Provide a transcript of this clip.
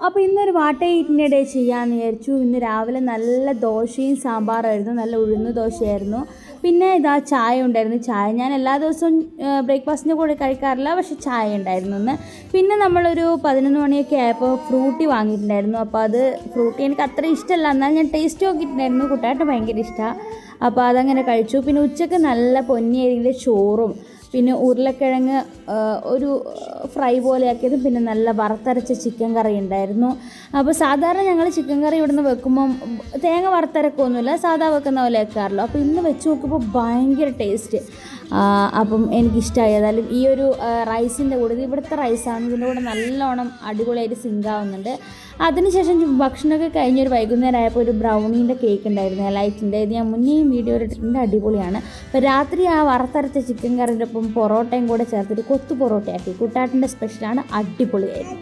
അപ്പോൾ ഇന്നൊരു വാട്ട ഈറ്റിൻ്റെ ഡേ ചെയ്യാമെന്ന് വിചാരിച്ചു. ഇന്ന് രാവിലെ നല്ല ദോശയും സാമ്പാറായിരുന്നു, നല്ല ഉഴുന്ന് ദോശയായിരുന്നു. പിന്നെ ഇതാ ചായ ഉണ്ടായിരുന്നു. ചായ ഞാൻ എല്ലാ ദിവസവും ബ്രേക്ക്ഫാസ്റ്റിൻ്റെ കൂടെ കഴിക്കാറില്ല, പക്ഷേ ചായ ഉണ്ടായിരുന്നു ഇന്ന്. പിന്നെ നമ്മളൊരു 11 മണിയൊക്കെ ആയപ്പോൾ ഫ്രൂട്ടി വാങ്ങിയിട്ടുണ്ടായിരുന്നു. അപ്പോൾ അത് ഫ്രൂട്ടി എനിക്ക് അത്ര ഇഷ്ടമല്ല, എന്നാൽ ഞാൻ ടേസ്റ്റ് നോക്കിയിട്ടുണ്ടായിരുന്നു. കുട്ടായിട്ട് ഭയങ്കര ഇഷ്ടമാണ്, അപ്പോൾ അതങ്ങനെ കഴിച്ചു. പിന്നെ ഉച്ചയ്ക്ക് നല്ല പൊന്നിയരിയിലെ ചോറും പിന്നെ ഉരുളക്കിഴങ്ങ് ഒരു ഫ്രൈ പോലെ ആക്കിയതും പിന്നെ നല്ല വറുത്തരച്ച ചിക്കൻ കറി ഉണ്ടായിരുന്നു. അപ്പോൾ സാധാരണ ഞങ്ങൾ ചിക്കൻ കറി ഇവിടുന്ന് വെക്കുമ്പം തേങ്ങ വറുത്തരക്കൊന്നുമില്ല, സാധാ വെക്കുന്ന പോലെ വെക്കാറുള്ളൂ. അപ്പോൾ ഇന്ന് വെച്ച് നോക്കുമ്പോൾ ഭയങ്കര ടേസ്റ്റ്. അപ്പം എനിക്കിഷ്ടമായി. ഏതായാലും ഈ ഒരു റൈസിൻ്റെ കൂടെ, ഇത് ഇവിടുത്തെ റൈസാണ്, ഇതിൻ്റെ കൂടെ നല്ലോണം അടിപൊളിയായിട്ട് സിങ്കാവുന്നുണ്ട്. അതിനുശേഷം ഭക്ഷണമൊക്കെ കഴിഞ്ഞൊരു വൈകുന്നേരം ആയപ്പോൾ ഒരു ബ്രൗണീൻ്റെ കേക്ക് ഉണ്ടായിരുന്നു, ലൈറ്റിൻ്റെ. ഇത് ഞാൻ മുന്നേയും വീഡിയോ ഇട്ടിട്ടുണ്ട്, അടിപൊളിയാണ്. അപ്പോൾ രാത്രി ആ വറുത്തരച്ച ചിക്കൻ കറിയുടെ ഒപ്പം പൊറോട്ടയും കൂടെ ചേർത്തിട്ട് കൊത്തു പൊറോട്ടയാക്കി. കുട്ടാട്ടിൻ്റെ സ്പെഷ്യലാണ്, അടിപൊളിയായിരുന്നു.